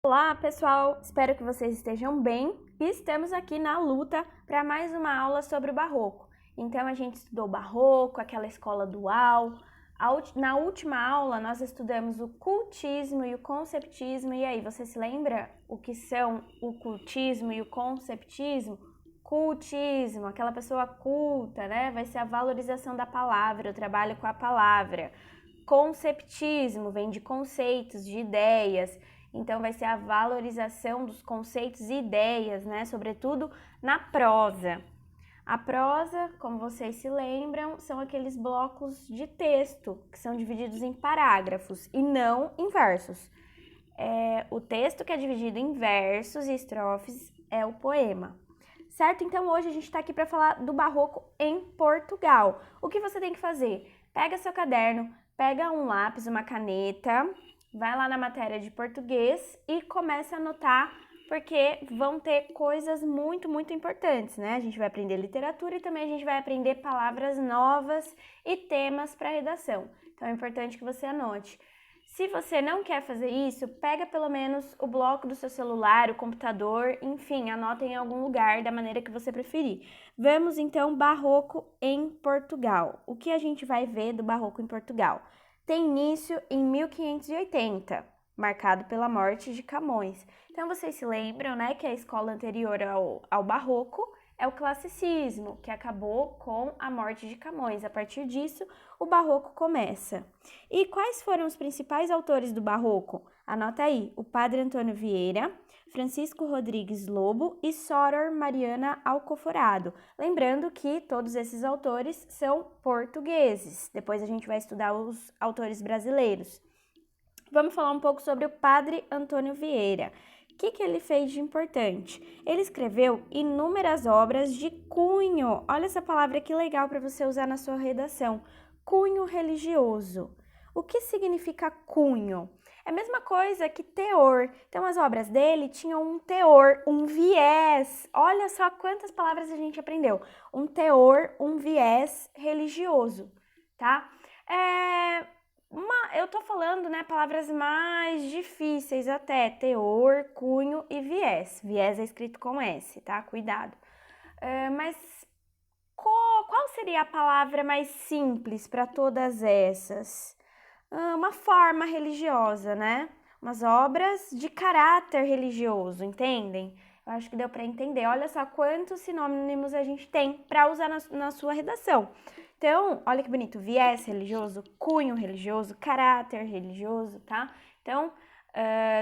Olá, pessoal! Espero que vocês estejam bem e estamos aqui na luta para mais uma aula sobre o Barroco. Então, a gente estudou o Barroco, aquela escola dual. Na última aula, nós estudamos o cultismo e o conceptismo. E aí, você se lembra o que são o cultismo e o conceptismo? Cultismo, aquela pessoa culta, né? Vai ser a valorização da palavra, o trabalho com a palavra. Conceptismo vem de conceitos, de ideias. Então, vai ser a valorização dos conceitos e ideias, né? Sobretudo na prosa. A prosa, como vocês se lembram, são aqueles blocos de texto que são divididos em parágrafos e não em versos. O texto que é dividido em versos e estrofes é o poema. Certo? Então, hoje a gente está aqui para falar do Barroco em Portugal. O que você tem que fazer? Pega seu caderno, pega um lápis, uma caneta, vai lá na matéria de português e começa a anotar, porque vão ter coisas muito importantes, né? A gente vai aprender literatura e também a gente vai aprender palavras novas e temas para redação. Então é importante que você anote. Se você não quer fazer isso, pega pelo menos o bloco do seu celular, o computador, enfim, anota em algum lugar da maneira que você preferir. Vamos então Barroco em Portugal. O que a gente vai ver do Barroco em Portugal? Tem início em 1580, marcado pela morte de Camões. Então vocês se lembram, né, que a escola anterior ao Barroco é o classicismo, que acabou com a morte de Camões. A partir disso, o Barroco começa. E quais foram os principais autores do Barroco? Anota aí, o Padre Antônio Vieira, Francisco Rodrigues Lobo e Soror Mariana Alcoforado. Lembrando que todos esses autores são portugueses. Depois a gente vai estudar os autores brasileiros. Vamos falar um pouco sobre o Padre Antônio Vieira. O que ele fez de importante? Ele escreveu inúmeras obras de cunho. Olha essa palavra que legal para você usar na sua redação. Cunho religioso. O que significa cunho? É a mesma coisa que teor. Então, as obras dele tinham um teor, um viés. Olha só quantas palavras a gente aprendeu. Um teor, um viés religioso, tá? Eu tô falando, né, palavras mais difíceis até, teor, cunho e viés. Viés é escrito com S, tá? Cuidado. Mas qual seria a palavra mais simples para todas essas? Uma forma religiosa, né? Umas obras de caráter religioso, entendem? Eu acho que deu para entender. Olha só quantos sinônimos a gente tem para usar na sua redação. Então, olha que bonito, viés religioso, cunho religioso, caráter religioso, tá? Então,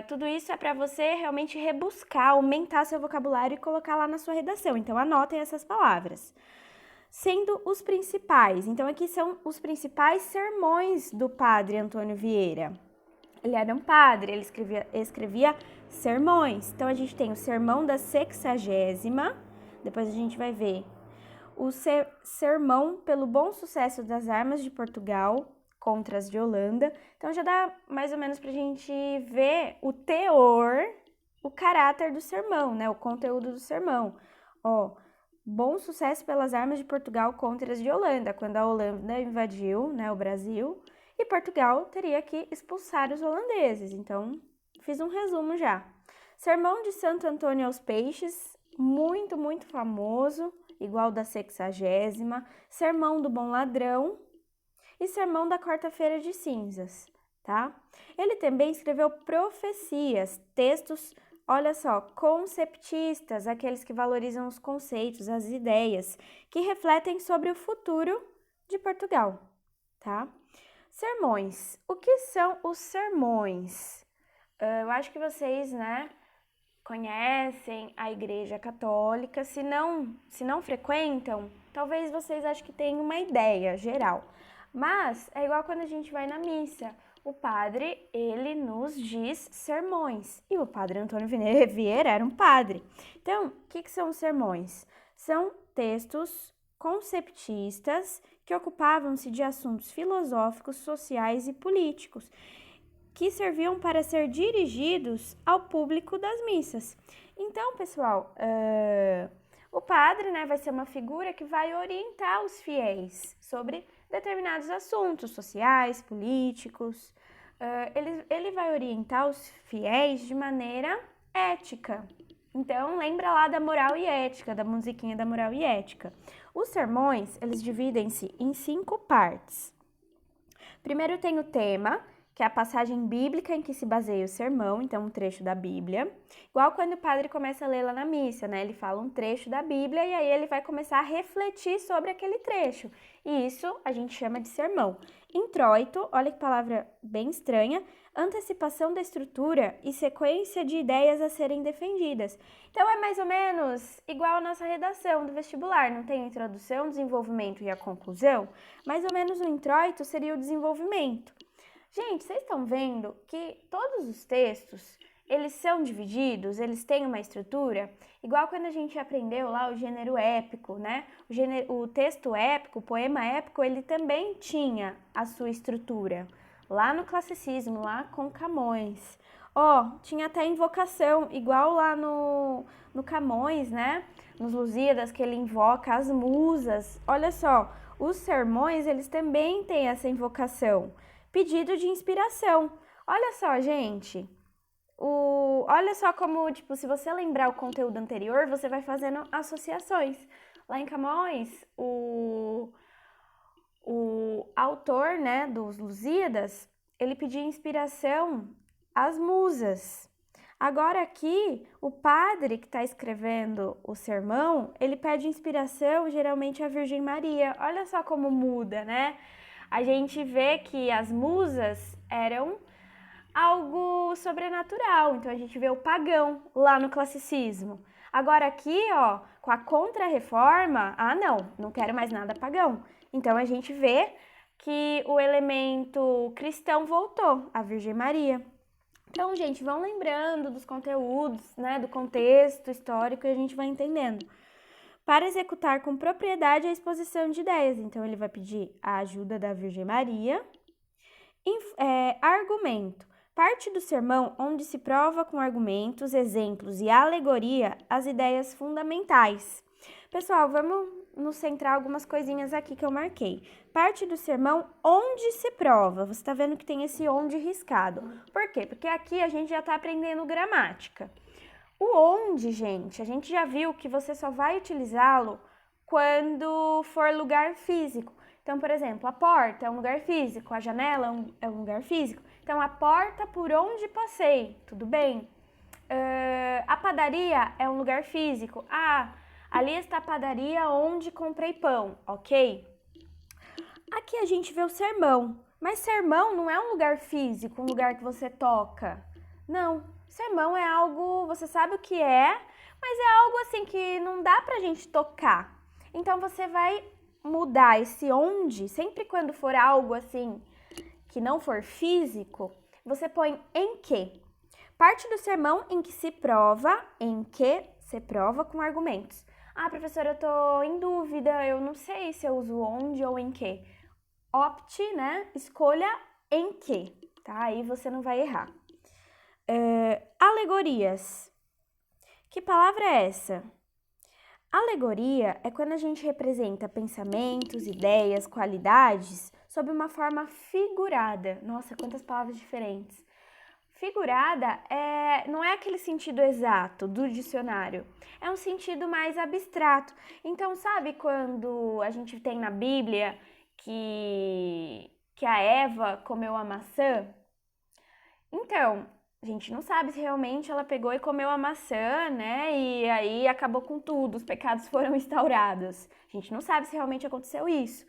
tudo isso é para você realmente rebuscar, aumentar seu vocabulário e colocar lá na sua redação. Então, anotem essas palavras. Sendo os principais, então aqui são os principais sermões do Padre Antônio Vieira. Ele era um padre, ele escrevia sermões. Então, a gente tem o Sermão da 60ª, depois a gente vai ver o Sermão pelo Bom Sucesso das Armas de Portugal contra as de Holanda. Então, já dá mais ou menos pra gente ver o teor, o caráter do sermão, né? O conteúdo do sermão. Bom sucesso pelas armas de Portugal contra as de Holanda, quando a Holanda invadiu, né, o Brasil, e Portugal teria que expulsar os holandeses. Então, fiz um resumo já. Sermão de Santo Antônio aos Peixes, muito famoso, igual da 60ª, Sermão do Bom Ladrão e Sermão da Quarta-feira de Cinzas, tá? Ele também escreveu profecias, textos, olha só, conceptistas, aqueles que valorizam os conceitos, as ideias, que refletem sobre o futuro de Portugal, tá? Sermões. O que são os sermões? Eu acho que vocês, né, conhecem a Igreja Católica. Se não frequentam, talvez vocês achem que tenham uma ideia geral. Mas é igual quando a gente vai na missa. O padre, ele nos diz sermões. E o Padre Antônio Vieira era um padre. Então, o que são os sermões? São textos conceptistas que ocupavam-se de assuntos filosóficos, sociais e políticos, que serviam para ser dirigidos ao público das missas. Então, pessoal, o padre, né, vai ser uma figura que vai orientar os fiéis sobre determinados assuntos sociais, políticos. Ele vai orientar os fiéis de maneira ética. Então, lembra lá da moral e ética, da musiquinha da moral e ética. Os sermões, eles dividem-se em 5 partes. Primeiro tem o tema, que é a passagem bíblica em que se baseia o sermão, então um trecho da Bíblia. Igual quando o padre começa a ler lá na missa, né? Ele fala um trecho da Bíblia e aí ele vai começar a refletir sobre aquele trecho. E isso a gente chama de sermão. Introito, olha que palavra bem estranha, antecipação da estrutura e sequência de ideias a serem defendidas. Então é mais ou menos igual a nossa redação do vestibular, não tem a introdução, desenvolvimento e a conclusão? Mais ou menos o introito seria o desenvolvimento. Gente, vocês estão vendo que todos os textos, eles são divididos, eles têm uma estrutura, igual quando a gente aprendeu lá o gênero épico, né? O texto épico, o poema épico, ele também tinha a sua estrutura, lá no classicismo, lá com Camões. Tinha até invocação, igual lá no Camões, né? Nos Lusíadas, que ele invoca as musas. Olha só, os sermões, eles também têm essa invocação. Pedido de inspiração. Olha só, gente. Olha só como, tipo, se você lembrar o conteúdo anterior, você vai fazendo associações. Lá em Camões, o autor, né, dos Lusíadas, ele pedia inspiração às musas. Agora aqui, o padre que está escrevendo o sermão, ele pede inspiração geralmente à Virgem Maria. Olha só como muda, né? A gente vê que as musas eram algo sobrenatural, então a gente vê o pagão lá no classicismo. Agora aqui, com a Contra-Reforma, não quero mais nada pagão. Então a gente vê que o elemento cristão voltou, a Virgem Maria. Então, gente, vão lembrando dos conteúdos, né, do contexto histórico e a gente vai entendendo. Para executar com propriedade a exposição de ideias. Então, ele vai pedir a ajuda da Virgem Maria. Argumento. Parte do sermão onde se prova com argumentos, exemplos e alegoria as ideias fundamentais. Pessoal, vamos nos centrar algumas coisinhas aqui que eu marquei. Parte do sermão onde se prova. Você está vendo que tem esse onde riscado. Por quê? Porque aqui a gente já está aprendendo gramática. O onde, gente, a gente já viu que você só vai utilizá-lo quando for lugar físico. Então, por exemplo, a porta é um lugar físico, a janela é um lugar físico. Então, a porta por onde passei, tudo bem? A padaria é um lugar físico. Ali está a padaria onde comprei pão, ok? Aqui a gente vê o sermão, mas sermão não é um lugar físico, um lugar que você toca. Não, sermão é algo, você sabe o que é, mas é algo assim que não dá pra gente tocar. Então você vai mudar esse onde, sempre quando for algo assim que não for físico, você põe em que. Parte do sermão em que se prova com argumentos. Professora, eu tô em dúvida, eu não sei se eu uso onde ou em que. Opte, né? Escolha em que, tá? Aí você não vai errar. Alegorias. Que palavra é essa? Alegoria é quando a gente representa pensamentos, ideias, qualidades sob uma forma figurada. Nossa, quantas palavras diferentes. Figurada não é aquele sentido exato do dicionário, é um sentido mais abstrato. Então, sabe quando a gente tem na Bíblia que a Eva comeu a maçã? Então, a gente não sabe se realmente ela pegou e comeu a maçã, né? E aí acabou com tudo, os pecados foram instaurados. A gente não sabe se realmente aconteceu isso.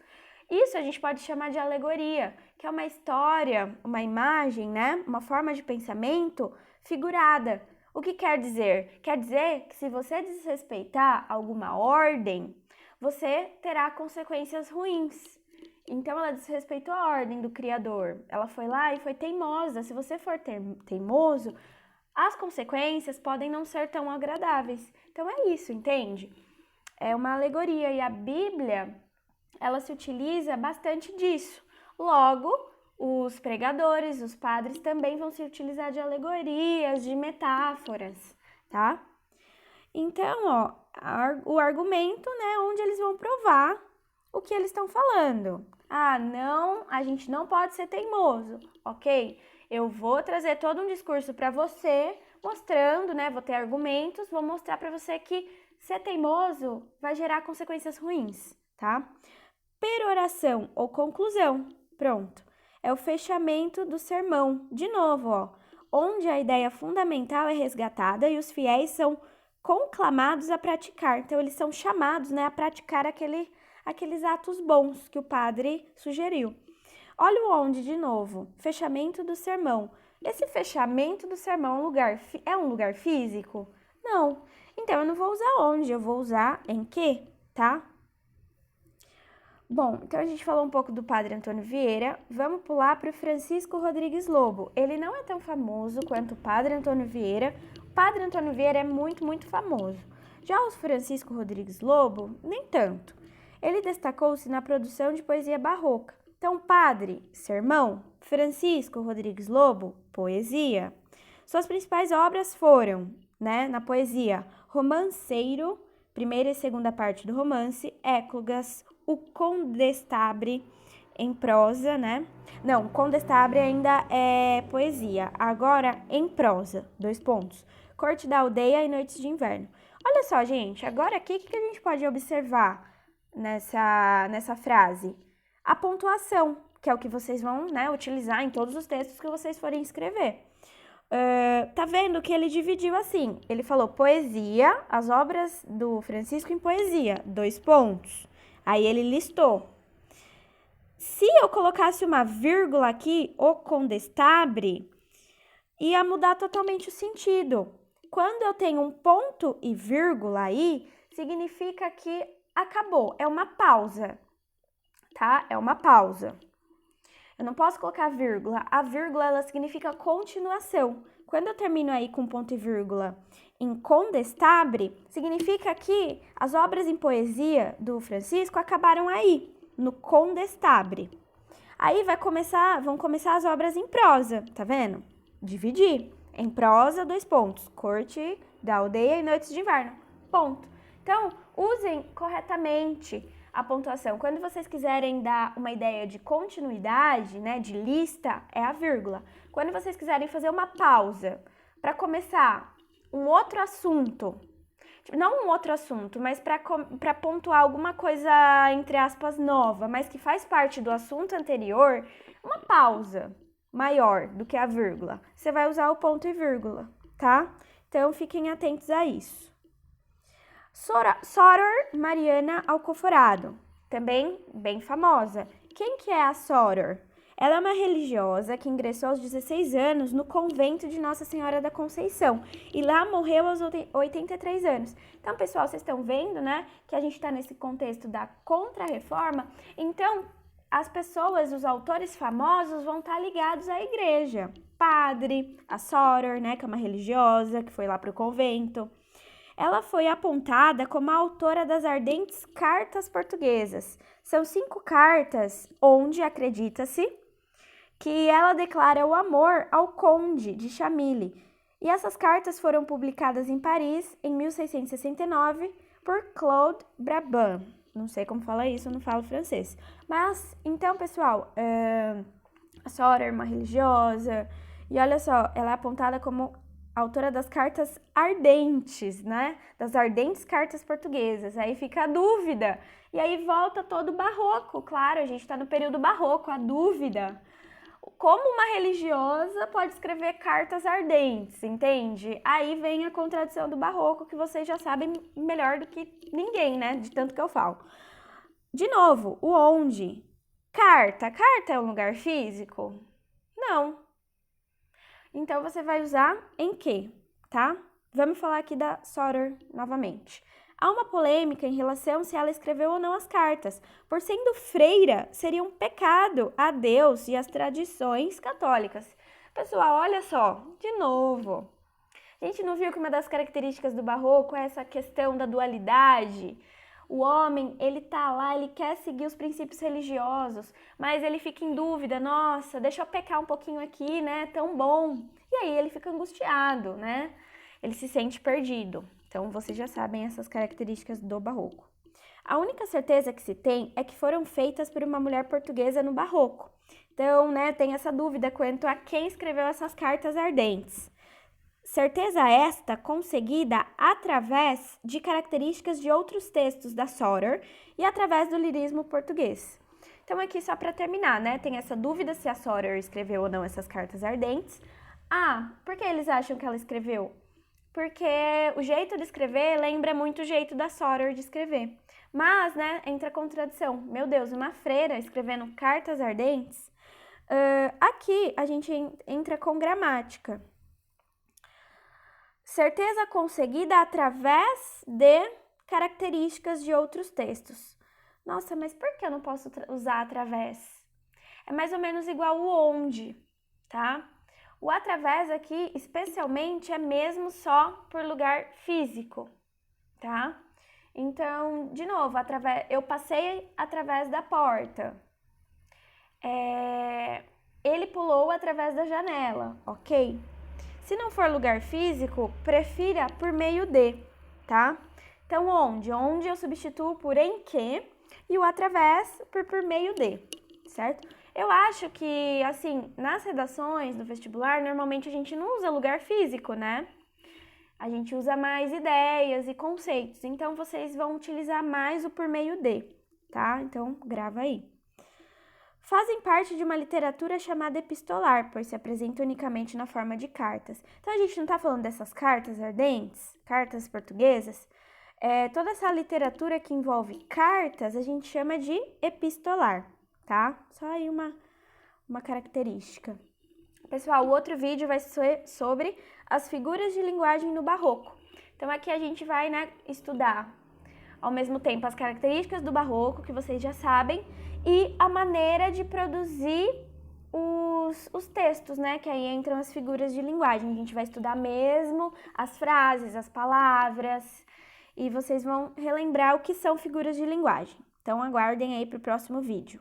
Isso a gente pode chamar de alegoria, que é uma história, uma imagem, né? Uma forma de pensamento figurada. O que quer dizer? Quer dizer que se você desrespeitar alguma ordem, você terá consequências ruins. Então, ela desrespeitou a ordem do Criador. Ela foi lá e foi teimosa. Se você for teimoso, as consequências podem não ser tão agradáveis. Então, é isso, entende? É uma alegoria e a Bíblia, ela se utiliza bastante disso. Logo, os pregadores, os padres também vão se utilizar de alegorias, de metáforas, tá? Então, o argumento, né, onde eles vão provar o que eles estão falando. Não, a gente não pode ser teimoso, ok? Eu vou trazer todo um discurso para você, mostrando, né? Vou ter argumentos, vou mostrar para você que ser teimoso vai gerar consequências ruins, tá? Peroração ou conclusão, pronto. É o fechamento do sermão. De novo, ó, onde a ideia fundamental é resgatada e os fiéis são conclamados a praticar. Então, eles são chamados, né, a praticar aqueles atos bons que o padre sugeriu. Olha o onde de novo, fechamento do sermão. Esse fechamento do sermão é um lugar físico? Não. Então, eu não vou usar onde, eu vou usar em que, tá? Bom, então a gente falou um pouco do Padre Antônio Vieira, vamos pular para o Francisco Rodrigues Lobo. Ele não é tão famoso quanto o Padre Antônio Vieira. O Padre Antônio Vieira é muito, muito famoso. Já o Francisco Rodrigues Lobo, nem tanto. Ele destacou-se na produção de poesia barroca. Então, padre, sermão, Francisco Rodrigues Lobo, poesia. Suas principais obras foram, na poesia, Romanceiro, primeira e segunda parte do romance, Éclogas, o Condestabre em prosa, Não, Condestabre ainda é poesia. Agora, em prosa, 2 pontos. Corte da Aldeia e Noites de Inverno. Olha só, gente, agora aqui, o que a gente pode observar nessa frase? A pontuação, que é o que vocês vão, utilizar em todos os textos que vocês forem escrever. Tá vendo que ele dividiu assim? Ele falou poesia, as obras do Francisco em poesia, 2 pontos. Aí ele listou. Se eu colocasse uma vírgula aqui, o condestabre, ia mudar totalmente o sentido. Quando eu tenho um ponto e vírgula aí, significa que acabou, é uma pausa, tá? É uma pausa. Eu não posso colocar vírgula. A vírgula, ela significa continuação. Quando eu termino aí com ponto e vírgula em condestabre, significa que as obras em poesia do Francisco acabaram aí, no condestabre. Aí vão começar as obras em prosa, tá vendo? Dividir. Em prosa, 2 pontos. Corte da Aldeia e Noites de Inverno. Ponto. Então, usem corretamente a pontuação. Quando vocês quiserem dar uma ideia de continuidade, de lista, é a vírgula. Quando vocês quiserem fazer uma pausa para começar um outro assunto, não um outro assunto, mas para pontuar alguma coisa, entre aspas, nova, mas que faz parte do assunto anterior, uma pausa maior do que a vírgula. Você vai usar o ponto e vírgula, tá? Então, fiquem atentos a isso. Soror Mariana Alcoforado, também bem famosa. Quem que é a Soror? Ela é uma religiosa que ingressou aos 16 anos no convento de Nossa Senhora da Conceição e lá morreu aos 83 anos. Então, pessoal, vocês estão vendo, que a gente está nesse contexto da Contra-Reforma. Então, as pessoas, os autores famosos vão estar ligados à igreja. Padre, a Soror, que é uma religiosa que foi lá para o convento. Ela foi apontada como a autora das ardentes cartas portuguesas. São 5 cartas onde acredita-se que ela declara o amor ao conde de Chamilly. E essas cartas foram publicadas em Paris em 1669 por Claude Brabant. Não sei como fala isso, eu não falo francês. Mas, então, pessoal, a Soror é uma religiosa. E olha só, ela é apontada como autora das cartas ardentes, das ardentes cartas portuguesas. Aí fica a dúvida. E aí volta todo o barroco. Claro, a gente está no período barroco, a dúvida. Como uma religiosa pode escrever cartas ardentes, entende? Aí vem a contradição do barroco, que vocês já sabem melhor do que ninguém, de tanto que eu falo. De novo, o onde? Carta. Carta é um lugar físico? Não. Então, você vai usar em que, tá? Vamos falar aqui da Soror novamente. Há uma polêmica em relação se ela escreveu ou não as cartas. Por sendo freira, seria um pecado a Deus e às tradições católicas. Pessoal, olha só, de novo. A gente não viu que uma das características do barroco é essa questão da dualidade? O homem, ele tá lá, ele quer seguir os princípios religiosos, mas ele fica em dúvida, nossa, deixa eu pecar um pouquinho aqui, tão bom. E aí ele fica angustiado, Ele se sente perdido. Então, vocês já sabem essas características do barroco. A única certeza que se tem é que foram feitas por uma mulher portuguesa no barroco. Então, né, tem essa dúvida quanto a quem escreveu essas cartas ardentes. Certeza esta conseguida através de características de outros textos da Soter e através do lirismo português. Então, aqui só para terminar, né, tem essa dúvida se a Soter escreveu ou não essas cartas ardentes. Ah, por que eles acham que ela escreveu? Porque o jeito de escrever lembra muito o jeito da Soter de escrever. Mas, né, entra a contradição. Meu Deus, uma freira escrevendo cartas ardentes? Aqui a gente entra com gramática. Certeza conseguida através de características de outros textos. Nossa, mas por que eu não posso usar através? É mais ou menos igual o onde, tá? O através aqui, especialmente, é mesmo só por lugar físico, tá? Então, de novo, eu passei através da porta. Ele pulou através da janela, ok? Se não for lugar físico, prefira por meio de, tá? Então, onde? Onde eu substituo por em que e o através por meio de, certo? Eu acho que, assim, nas redações do vestibular, normalmente a gente não usa lugar físico, né? A gente usa mais ideias e conceitos. Então, vocês vão utilizar mais o por meio de, tá? Então, grava aí. Fazem parte de uma literatura chamada epistolar, pois se apresentam unicamente na forma de cartas. Então, a gente não está falando dessas cartas ardentes, cartas portuguesas. Toda essa literatura que envolve cartas, a gente chama de epistolar, tá? Só aí uma característica. Pessoal, o outro vídeo vai ser sobre as figuras de linguagem no barroco. Então, aqui a gente vai, né, estudar ao mesmo tempo as características do barroco, que vocês já sabem, e a maneira de produzir os textos, né? Que aí entram as figuras de linguagem. A gente vai estudar mesmo as frases, as palavras, e vocês vão relembrar o que são figuras de linguagem. Então, aguardem aí para o próximo vídeo.